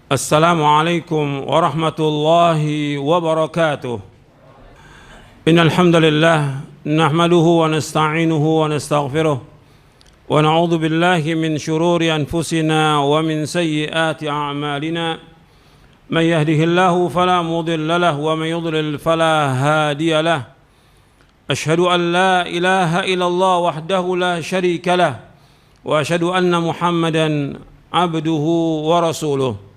السلام عليكم ورحمة الله وبركاته. إن الحمد لله نحمده ونستعينه ونستغفره ونعوذ بالله من شرور أنفسنا ومن سيئات أعمالنا. من يهده الله فلا مضل له ومن يضلل فلا هادي له. أشهد أن لا إله إلا الله وحده لا شريك له وأشهد أن محمدا عبده ورسوله.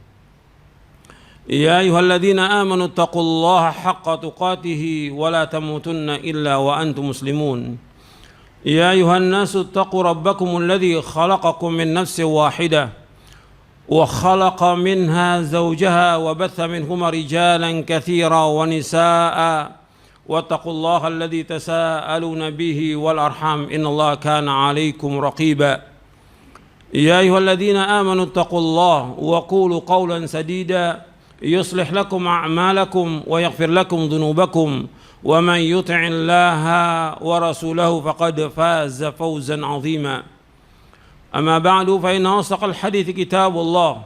يا أيها الذين آمنوا اتقوا الله حق تقاته ولا تموتن إلا وأنتم مسلمون. يا أيها الناس اتقوا ربكم الذي خلقكم من نفس واحدة وخلق منها زوجها وبث منهما رجالا كثيرا ونساء واتقوا الله الذي تساءلون به والأرحام إن الله كان عليكم رقيبا. يا أيها الذين آمنوا اتقوا الله وقولوا قولا سديدا يصلح لكم أعمالكم ويغفر لكم ذنوبكم ومن يطع الله ورسوله فقد فاز فوزا عظيما. أما بعد فإن أصدق الحديث كتاب الله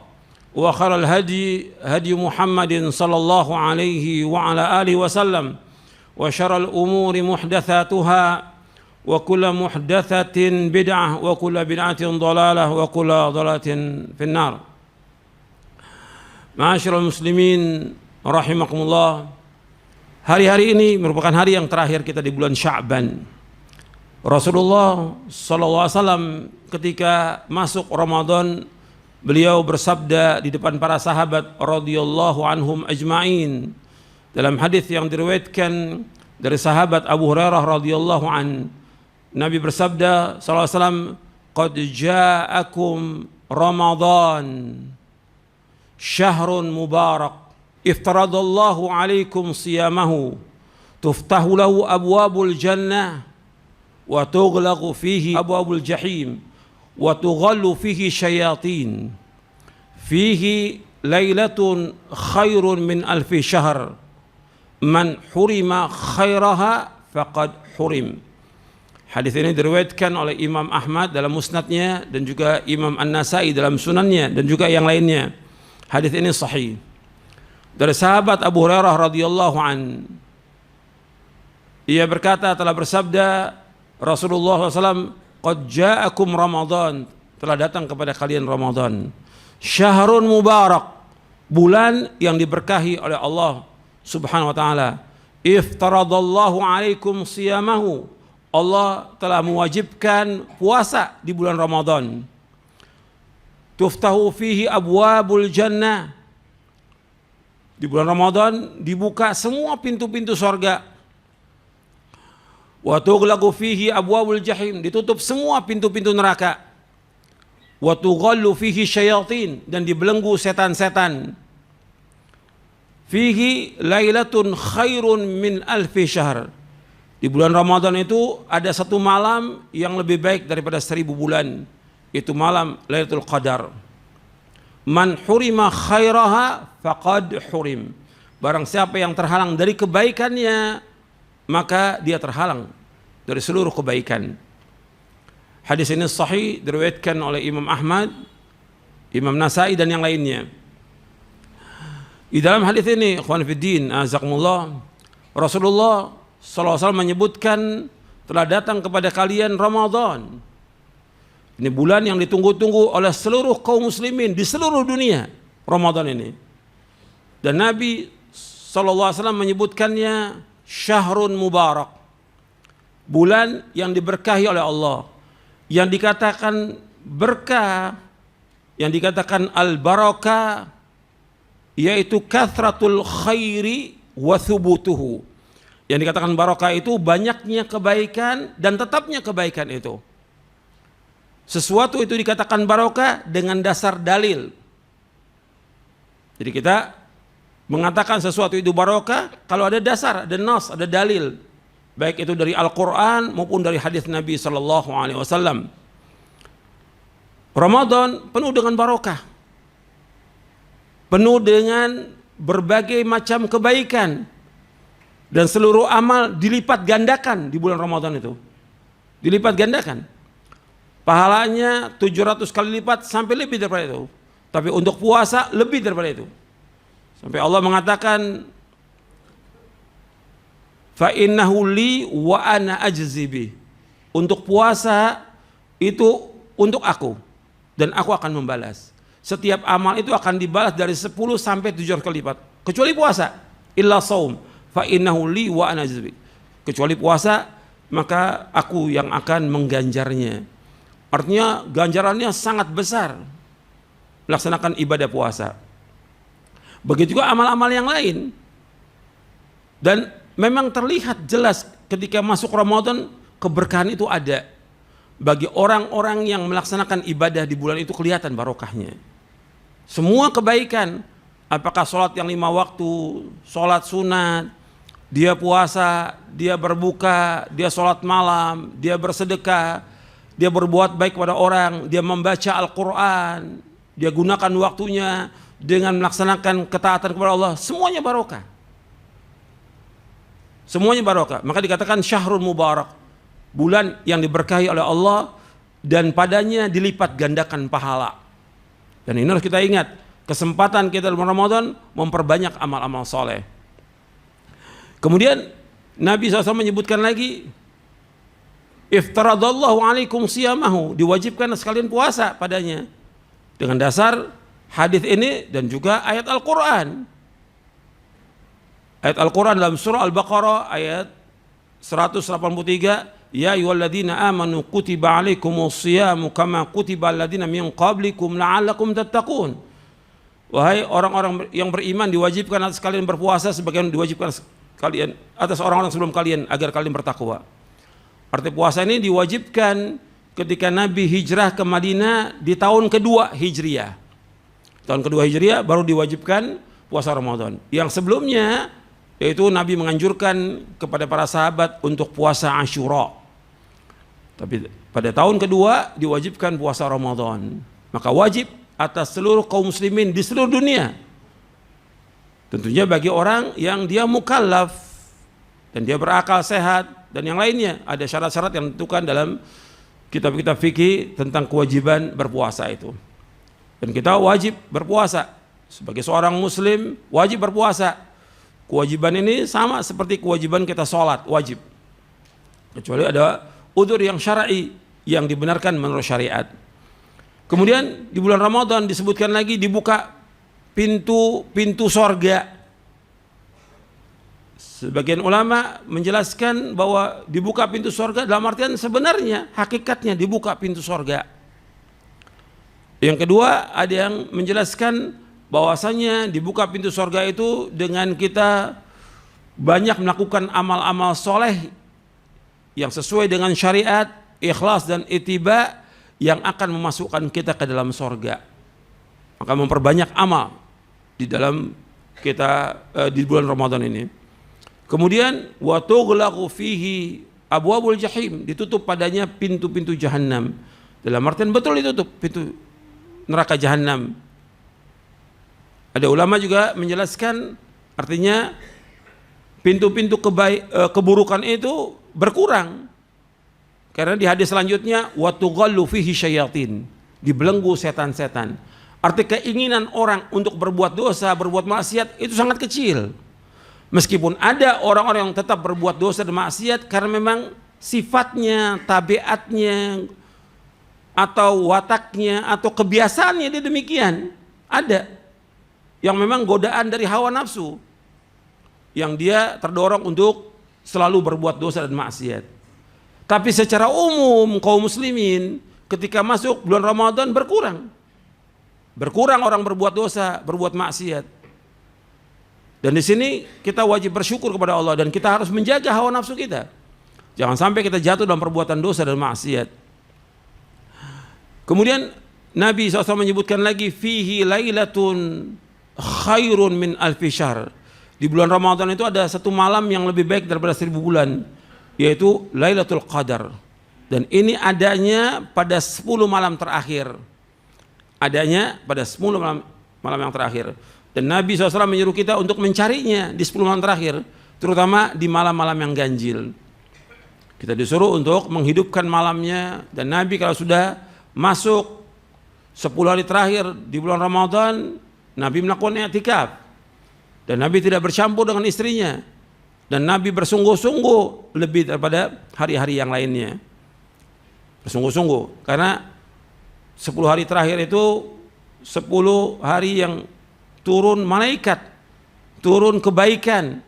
وخير الهدي هدي محمد صلى الله عليه وعلى آله وسلم وشر الأمور محدثاتها وكل محدثة بدعة وكل بدعة ضلالة وكل ضلالة في النار. Ma'asyiral muslimin rahimakumullah. Hari-hari ini merupakan hari yang terakhir kita di bulan Sya'ban. Rasulullah SAW ketika masuk Ramadan, beliau bersabda di depan para sahabat radhiyallahu anhum ajma'in. Dalam hadis yang diriwayatkan dari sahabat Abu Hurairah radhiyallahu an, Nabi bersabda sallallahu alaihi wasallam, "Qad ja'akum Ramadan syahrun mubarak iftaradallahu alaikum siyamahu tuftahu lahu abwabul jannah wa tughlaqu fihi abwabul jahim wa tughallu fihi syayatin fihi lailatun khairun min alfi syahr man hurima khairaha faqad hurim." Hadis ini diriwayatkan oleh Imam Ahmad dalam musnadnya dan juga Imam An-Nasai dalam sunannya dan juga yang lainnya. Hadis ini sahih. Dari sahabat Abu Hurairah radhiyallahu an, ia berkata, telah bersabda Rasulullah SAW, "Qad ja'akum Ramadan," telah datang kepada kalian Ramadan. Syahrun mubarak, bulan yang diberkahi oleh Allah Subhanahu wa taala. Iftaradallahu alaikum siyamahu, Allah telah mewajibkan puasa di bulan Ramadan. Tuftahu fihi abwabul jannah, di bulan Ramadan dibuka semua pintu-pintu surga. Wa tughlaqu fihi abwabul jahim, ditutup semua pintu-pintu neraka. Wa tughallu fihi syayatin, dan dibelenggu setan-setan. Fihi lailatun khairun min alfi syahr, di bulan Ramadan itu ada satu malam yang lebih baik daripada 1000 bulan. Itu malam Lailatul Qadar. Man hurima khairaha faqad hurim. Barang siapa yang terhalang dari kebaikannya, maka dia terhalang dari seluruh kebaikan. Hadis ini sahih, diriwayatkan oleh Imam Ahmad, Imam Nasai dan yang lainnya. Di dalam hadis ini, ikhwan fiddin, azakumullah, Rasulullah SAW menyebutkan telah datang kepada kalian Ramadan. Ini bulan yang ditunggu-tunggu oleh seluruh kaum muslimin di seluruh dunia, Ramadan ini. Dan Nabi SAW menyebutkannya syahrun mubarak, bulan yang diberkahi oleh Allah. Yang dikatakan berkah, yang dikatakan al-barakah, yaitu kathratul khairi wa thubutuhu. Yang dikatakan barakah itu banyaknya kebaikan dan tetapnya kebaikan itu. Sesuatu itu dikatakan barokah dengan dasar dalil. Jadi kita mengatakan sesuatu itu barokah kalau ada dasar, ada nas, ada dalil. Baik itu dari Al-Quran maupun dari hadis Nabi SAW. Ramadan penuh dengan barokah, penuh dengan berbagai macam kebaikan, dan seluruh amal dilipat gandakan di bulan Ramadan itu. Dilipat gandakan. Pahalanya 700 kali lipat sampai lebih daripada itu. Tapi untuk puasa lebih daripada itu. Sampai Allah mengatakan, fa innahu li wa ana ajzi bi. Untuk puasa itu untuk aku dan aku akan membalas. Setiap amal itu akan dibalas dari 10 sampai 7 kali lipat. Kecuali puasa. Illa saum fa innahu li wa ana ajzi bi. Kecuali puasa, maka aku yang akan mengganjarnya. Artinya ganjarannya sangat besar melaksanakan ibadah puasa. Begitu juga amal-amal yang lain. Dan memang terlihat jelas ketika masuk Ramadan, keberkahan itu ada. Bagi orang-orang yang melaksanakan ibadah di bulan itu kelihatan barokahnya. Semua kebaikan, apakah sholat yang 5 waktu, sholat sunat, dia puasa, dia berbuka, dia sholat malam, dia bersedekah, dia berbuat baik kepada orang, dia membaca Al-Quran, dia gunakan waktunya dengan melaksanakan ketaatan kepada Allah, semuanya barokah. Semuanya barokah. Maka dikatakan syahrul mubarak, bulan yang diberkahi oleh Allah dan padanya dilipat gandakan pahala. Dan ini harus kita ingat, kesempatan kita dalam Ramadan memperbanyak amal-amal soleh. Kemudian Nabi SAW menyebutkan lagi, iftaradallahu alaikum siyamahu, diwajibkan sekalian puasa padanya. Dengan dasar hadis ini dan juga ayat Al-Quran. Ayat Al-Quran dalam surah Al-Baqarah ayat 183, ya ayyuhalladzina amanu kutiba alaikumus siyamu kama kutiba alladzina min qablikum la'allakum tattaqun. Wahai orang-orang yang beriman, diwajibkan atas kalian berpuasa sebagaimana diwajibkan kalian atas orang-orang sebelum kalian agar kalian bertakwa. Arti puasa ini diwajibkan ketika Nabi hijrah ke Madinah di tahun kedua Hijriah. Tahun kedua Hijriah baru diwajibkan puasa Ramadan. Yang sebelumnya yaitu Nabi menganjurkan kepada para sahabat untuk puasa Asyura. Tapi pada tahun kedua diwajibkan puasa Ramadan. Maka wajib atas seluruh kaum muslimin di seluruh dunia. Tentunya bagi orang yang dia mukallaf dan dia berakal sehat dan yang lainnya, ada syarat-syarat yang ditentukan dalam kitab-kitab fikih tentang kewajiban berpuasa itu. Dan kita wajib berpuasa sebagai seorang muslim, wajib berpuasa. Kewajiban ini sama seperti kewajiban kita sholat, wajib. Kecuali ada udzur yang syar'i yang dibenarkan menurut syariat. Kemudian di bulan Ramadan disebutkan lagi dibuka pintu sorga. Sebagian ulama menjelaskan bahwa dibuka pintu sorga dalam artian sebenarnya hakikatnya dibuka pintu sorga. Yang kedua ada yang menjelaskan bahwasanya dibuka pintu sorga itu dengan kita banyak melakukan amal-amal soleh yang sesuai dengan syariat, ikhlas dan ittiba yang akan memasukkan kita ke dalam sorga. Maka memperbanyak amal di dalam kita di bulan Ramadan ini. Kemudian wa tughlaqu fihi abwabul jahim, ditutup padanya pintu-pintu jahannam. Dalam artian betul ditutup pintu neraka jahannam. Ada ulama juga menjelaskan artinya pintu-pintu keburukan itu berkurang. Karena di hadis selanjutnya wa tughallu fihi syayatin, dibelenggu setan-setan. Arti keinginan orang untuk berbuat dosa, berbuat maksiat itu sangat kecil. Meskipun ada orang-orang yang tetap berbuat dosa dan maksiat karena memang sifatnya, tabiatnya, atau wataknya, atau kebiasaannya dia demikian. Ada yang memang godaan dari hawa nafsu, yang dia terdorong untuk selalu berbuat dosa dan maksiat. Tapi secara umum kaum muslimin ketika masuk bulan Ramadan berkurang. Berkurang orang berbuat dosa, berbuat maksiat. Dan di sini kita wajib bersyukur kepada Allah dan kita harus menjaga hawa nafsu kita. Jangan sampai kita jatuh dalam perbuatan dosa dan maksiat. Kemudian Nabi SAW menyebutkan lagi fihi lailatun khairun min alfi syahr. Di bulan Ramadan itu ada satu malam yang lebih baik daripada 1000 bulan, yaitu Lailatul Qadar. Dan ini adanya pada 10 malam terakhir. Adanya pada 10 malam yang terakhir. Dan Nabi SAW menyuruh kita untuk mencarinya di 10 malam terakhir, terutama di malam-malam yang ganjil. Kita disuruh untuk menghidupkan malamnya, dan Nabi kalau sudah masuk 10 hari terakhir di bulan Ramadan Nabi melakukan i'tikaf dan Nabi tidak bercampur dengan istrinya dan Nabi bersungguh-sungguh lebih daripada hari-hari yang lainnya. Bersungguh-sungguh karena 10 hari terakhir itu 10 hari yang turun malaikat, turun kebaikan,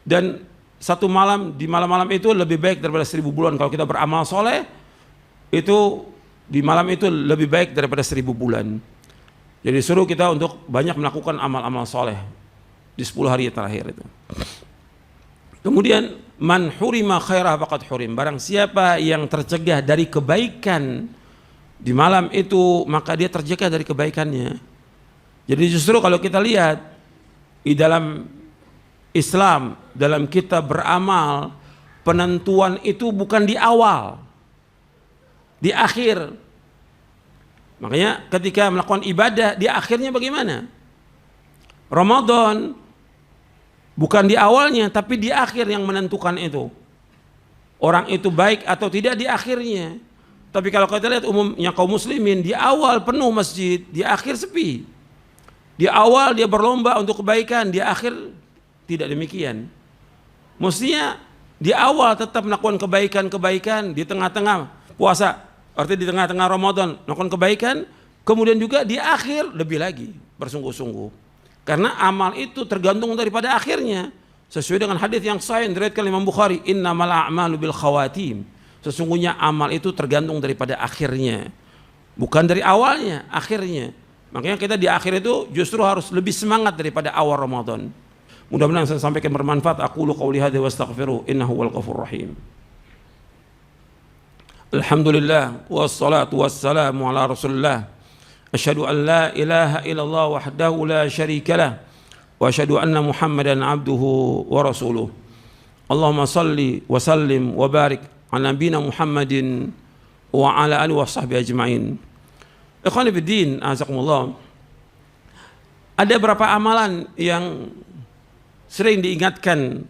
dan satu malam di malam-malam itu lebih baik daripada 1000 bulan. Kalau kita beramal soleh itu di malam itu lebih baik daripada 1000 bulan. Jadi suruh kita untuk banyak melakukan amal-amal soleh di 10 hari terakhir itu. Kemudian man hurima khairah faqad hurim, barang siapa yang tercegah dari kebaikan di malam itu maka dia tercegah dari kebaikannya. Jadi justru kalau kita lihat di dalam Islam, dalam kita beramal, penentuan itu bukan di awal, di akhir. Makanya ketika melakukan ibadah di akhirnya bagaimana? Ramadan bukan di awalnya tapi di akhir yang menentukan itu. Orang itu baik atau tidak di akhirnya. Tapi kalau kita lihat umumnya kaum muslimin, di awal penuh masjid, di akhir sepi. Di awal dia berlomba untuk kebaikan, di akhir tidak demikian. Mestinya di awal tetap melakukan kebaikan-kebaikan, di tengah-tengah puasa, artinya di tengah-tengah Ramadan melakukan kebaikan, kemudian juga di akhir lebih lagi bersungguh-sungguh. Karena amal itu tergantung daripada akhirnya. Sesuai dengan hadis yang sahih diriwayatkan Imam Bukhari, innamal a'malu bil khawatim. Sesungguhnya amal itu tergantung daripada akhirnya, bukan dari awalnya, akhirnya. Makanya kita di akhir itu justru harus lebih semangat daripada awal Ramadan. Mudah-mudahan saya sampaikan bermanfaat. Aqulu qouli hadza wa astaghfiru innahu wal ghafurur rahim. Alhamdulillah wassalatu wassalamu ala Rasulillah. Asyhadu an la ilaha illallah wahdahu la syarika lah wa asyhadu anna Muhammadan abduhu wa rasuluh. Allahumma salli wa sallim wa barik ala nabiyina Muhammadin wa ala alihi wa sahbihi ajma'in. Ikhwani fiddin, azakumullah. Ada beberapa amalan yang sering diingatkan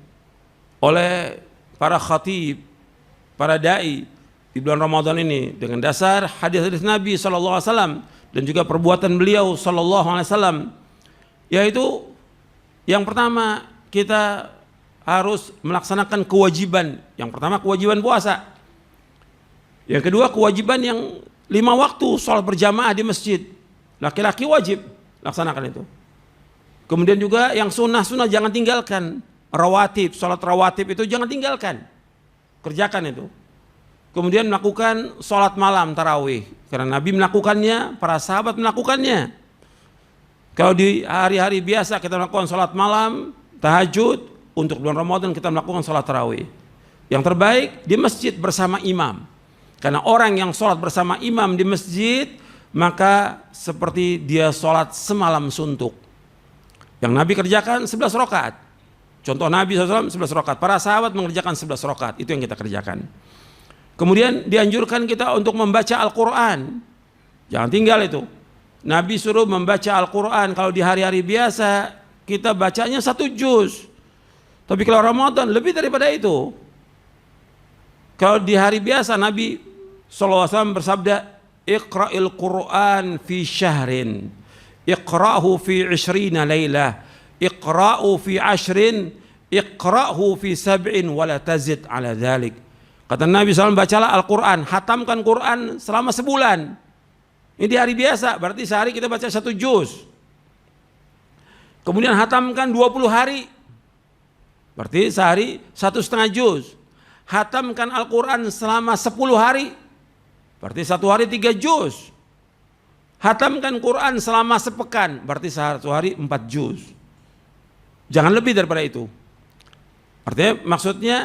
oleh para khatib, para dai di bulan Ramadan ini dengan dasar hadis-hadis Nabi SAW dan juga perbuatan beliau SAW, yaitu yang pertama kita harus melaksanakan kewajiban. Yang pertama kewajiban puasa, yang kedua kewajiban yang 5 waktu sholat berjamaah di masjid, laki-laki wajib laksanakan itu. Kemudian juga yang sunnah-sunnah jangan tinggalkan, rawatib, sholat rawatib itu jangan tinggalkan, kerjakan itu. Kemudian melakukan sholat malam tarawih, karena Nabi melakukannya, para sahabat melakukannya. Kalau di hari-hari biasa kita melakukan sholat malam, tahajud, untuk bulan Ramadan kita melakukan sholat tarawih. Yang terbaik di masjid bersama imam, karena orang yang sholat bersama imam di masjid maka seperti dia sholat semalam suntuk. Yang Nabi kerjakan 11 rakaat. Contoh Nabi SAW 11 rakaat, para sahabat mengerjakan 11 rakaat, itu yang kita kerjakan. Kemudian dianjurkan kita untuk membaca Al-Quran, jangan tinggal itu. Nabi suruh membaca Al-Quran, kalau di hari-hari biasa kita bacanya 1 juz, tapi kalau Ramadan lebih daripada itu. Kalau di hari biasa Nabi SAW bersabda, Iqra'il Qur'an fi syahrin, Iqra'hu fi 20 laylah, Iqra'hu fi 10, Iqra'hu fi 7 wa la tazid ala dhalik. Kata Nabi SAW, bacalah Al-Quran, hatamkan Quran selama sebulan. Ini di hari biasa, berarti sehari kita baca 1 juz. Kemudian hatamkan 20 hari, berarti sehari 1,5 juz. Hatamkan Al-Quran selama 10 hari, berarti 1 hari 3 juz. Hatamkan Quran selama sepekan, berarti 1 hari 4 juz. Jangan lebih daripada itu. Artinya maksudnya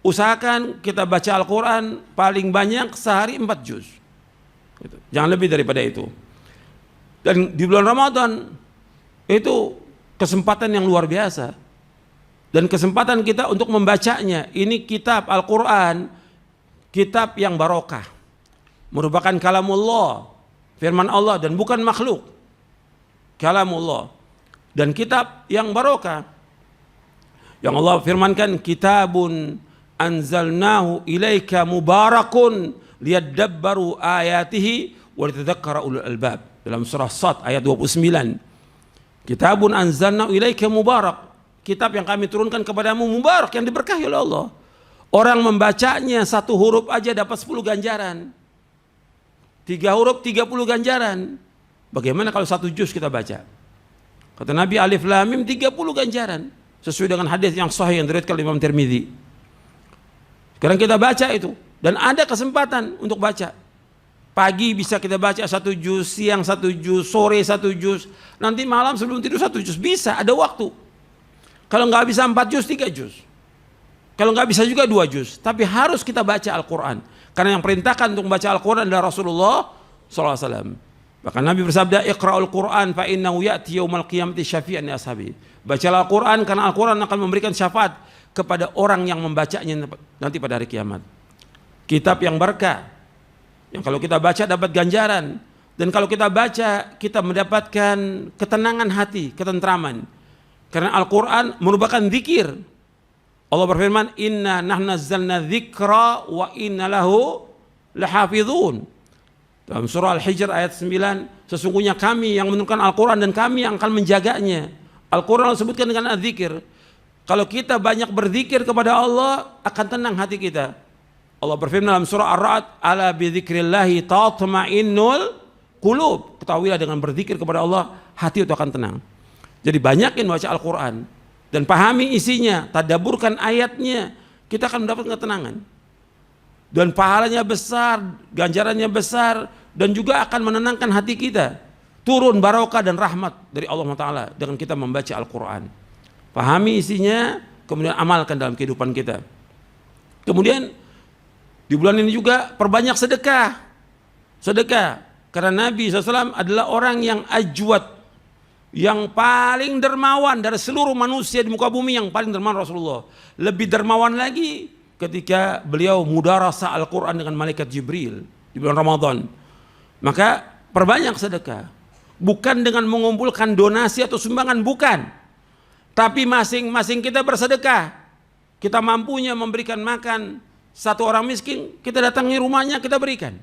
usahakan kita baca Al-Quran paling banyak sehari 4 juz. Jangan lebih daripada itu. Dan di bulan Ramadan itu kesempatan yang luar biasa. Dan kesempatan kita untuk membacanya. Ini kitab Al-Quran, kitab yang barokah, merupakan kalamullah, firman Allah dan bukan makhluk. Kalamullah dan kitab yang barokah, yang Allah firmankan, kitabun anzalnahu ilaika mubarakun liyadabbaru ayatihi wa litadzakkara ulul albab. Dalam surah Sad ayat 29. Kitabun anzalna ilaika mubarak. Kitab yang kami turunkan kepadamu mubarak, yang diberkahi oleh Allah. Orang membacanya 1 huruf aja dapat 10 ganjaran. 3 huruf 30 ganjaran. Bagaimana kalau 1 juz kita baca? Kata Nabi, alif lam mim 30 ganjaran. Sesuai dengan hadis yang sahih yang diriwayatkan oleh Imam Tirmidzi. Sekarang kita baca itu, dan ada kesempatan untuk baca. Pagi bisa kita baca 1 juz, siang 1 juz, sore 1 juz, nanti malam sebelum tidur 1 juz, bisa, ada waktu. Kalau nggak bisa 4 juz, 3 juz. Kalau nggak bisa juga 2 juz. Tapi harus kita baca Al-Quran. Karena yang perintahkan untuk membaca Al-Quran adalah Rasulullah SAW. Bahkan Nabi bersabda, Iqra'ul Quran fa innahu ya'ti yaumal qiyamati syafi'an li ashabi. Bacalah Al-Quran karena Al-Quran akan memberikan syafaat kepada orang yang membacanya nanti pada hari kiamat. Kitab yang berkah, yang kalau kita baca dapat ganjaran, dan kalau kita baca kita mendapatkan ketenangan hati, ketentraman. Karena Al-Quran merupakan zikir. Allah berfirman, Inna nahnu nazzalna dzikra wa inna lahu lahafizun. Dalam surah Al-Hijr ayat 9, sesungguhnya kami yang menurunkan Al-Quran dan kami yang akan menjaganya. Al-Quran disebutkan dengan zikir. Kalau kita banyak berzikir kepada Allah, akan tenang hati kita. Allah berfirman dalam surah Ar-Ra'd, ala bidzikrillahi tatma'innul qulub. Ketahuilah dengan berzikir kepada Allah, hati itu akan tenang. Jadi banyakin baca Al-Quran dan pahami isinya, tadabburkan ayatnya, kita akan mendapatkan ketenangan. Dan pahalanya besar, ganjarannya besar, dan juga akan menenangkan hati kita. Turun barokah dan rahmat dari Allah Ta'ala dengan kita membaca Al-Quran. Pahami isinya, kemudian amalkan dalam kehidupan kita. Kemudian di bulan ini juga perbanyak sedekah. Sedekah, karena Nabi SAW adalah orang yang ajwad, yang paling dermawan dari seluruh manusia di muka bumi, yang paling dermawan Rasulullah. Lebih dermawan lagi ketika beliau mudarasa Al-Quran dengan malaikat Jibril di bulan Ramadan. Maka perbanyak sedekah, bukan dengan mengumpulkan donasi atau sumbangan, bukan, tapi masing-masing kita bersedekah. Kita mampunya memberikan makan 1 orang miskin, kita datangi rumahnya, kita berikan.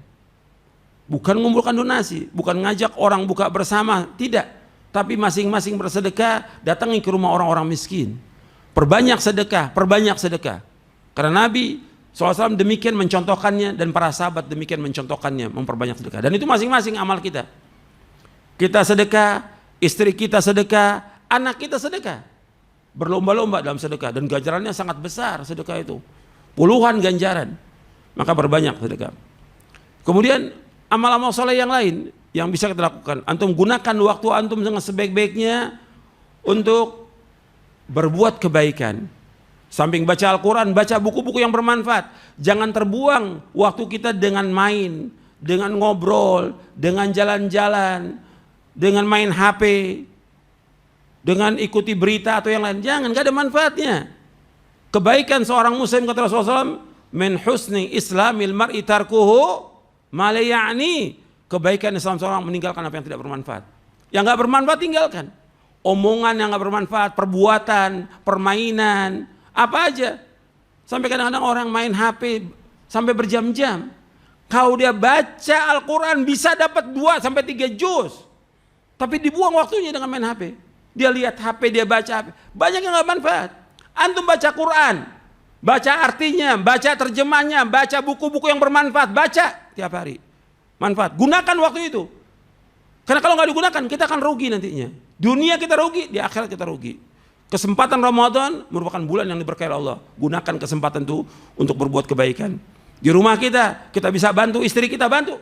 Bukan mengumpulkan donasi, bukan ngajak orang buka bersama, tidak, tapi masing-masing bersedekah, datangi ke rumah orang-orang miskin. Perbanyak sedekah, perbanyak sedekah. Karena Nabi SAW demikian mencontohkannya, dan para sahabat demikian mencontohkannya, memperbanyak sedekah. Dan itu masing-masing amal kita. Kita sedekah, istri kita sedekah, anak kita sedekah. Berlomba-lomba dalam sedekah, dan ganjarannya sangat besar sedekah itu. Puluhan ganjaran. Maka berbanyak sedekah. Kemudian amal-amal soleh yang lain yang bisa kita lakukan. Antum gunakan waktu antum dengan sebaik-baiknya untuk berbuat kebaikan. Samping baca Al-Quran, baca buku-buku yang bermanfaat. Jangan terbuang waktu kita dengan main, dengan ngobrol, dengan jalan-jalan, dengan main HP, dengan ikuti berita atau yang lain. Jangan, gak ada manfaatnya. Kebaikan seorang muslim, kata Rasulullah SAW, min husni islamil mar'i tarkuhu ma la ya'ni. Kebaikan Islam seorang meninggalkan apa yang tidak bermanfaat. Yang gak bermanfaat tinggalkan. Omongan yang gak bermanfaat, perbuatan, permainan, apa aja. Sampai kadang-kadang orang main HP sampai berjam-jam. Kalau dia baca Al-Quran bisa dapat 2 sampai 3 juz. Tapi dibuang waktunya dengan main HP. Dia lihat HP, dia baca HP. Banyak yang gak manfaat. Antum baca Quran, baca artinya, baca terjemahnya, baca buku-buku yang bermanfaat, baca tiap hari. Manfaat. Gunakan waktu itu. Karena kalau nggak digunakan, kita akan rugi nantinya. Dunia kita rugi, di akhirat kita rugi. Kesempatan Ramadan merupakan bulan yang diberkahi Allah. Gunakan kesempatan itu untuk berbuat kebaikan. Di rumah kita bisa bantu istri kita, bantu.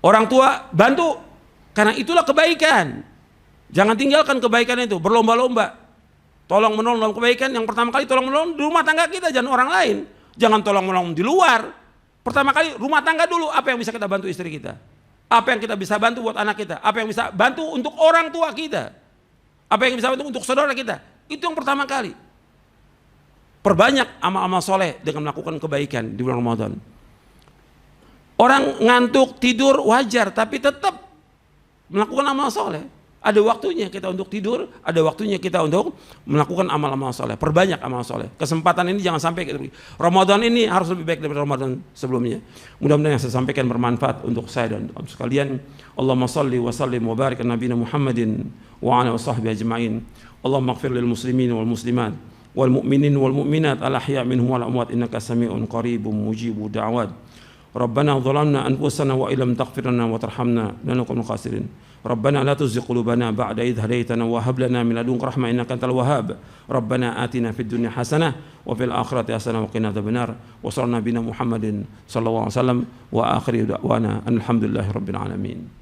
Orang tua, bantu. Karena itulah kebaikan. Jangan tinggalkan kebaikan itu, berlomba-lomba. Tolong menolong dalam kebaikan, yang pertama kali tolong menolong di rumah tangga kita, jangan orang lain. Jangan tolong menolong di luar. Pertama kali rumah tangga dulu, apa yang bisa kita bantu istri kita? Apa yang kita bisa bantu buat anak kita? Apa yang bisa bantu untuk orang tua kita? Apa yang bisa bantu untuk saudara kita? Itu yang pertama kali. Perbanyak amal-amal soleh dengan melakukan kebaikan di bulan Ramadan. Orang ngantuk, tidur wajar, tapi tetap melakukan amal soleh. Ada waktunya kita untuk tidur, ada waktunya kita untuk melakukan amal-amal soleh. Perbanyak amal soleh. Kesempatan ini jangan sampai kita pergi. Ramadan ini harus lebih baik daripada Ramadan sebelumnya. Mudah-mudahan yang saya sampaikan bermanfaat untuk saya dan sekalian. Allahumma salli wa sallim wa barik ala nabiyina Muhammadin wa ala wasahbihi ajma'in. Allahumma ighfir lil muslimin wal muslimat wal mu'minin wal mu'minat al ahya' minhum wal amwat innaka sami'un qaribun mujibud da'wat. Rabbana zalamna anfusana wa illam taghfir lana wa tarhamna lanakunanna khasirin. Rabbana la tuzigh qulubana ba'da idh hadaytana wa hab lana min ladunka rahmah innaka antal wahhab. Rabbana atina fid dunya hasanah wa fil akhirati hasanah wa qina adzabannar. Wa sallallahu nabiyana Muhammadin sallallahu alaihi wasallam wa akhiru da'wana alhamdulillahi rabbil alamin.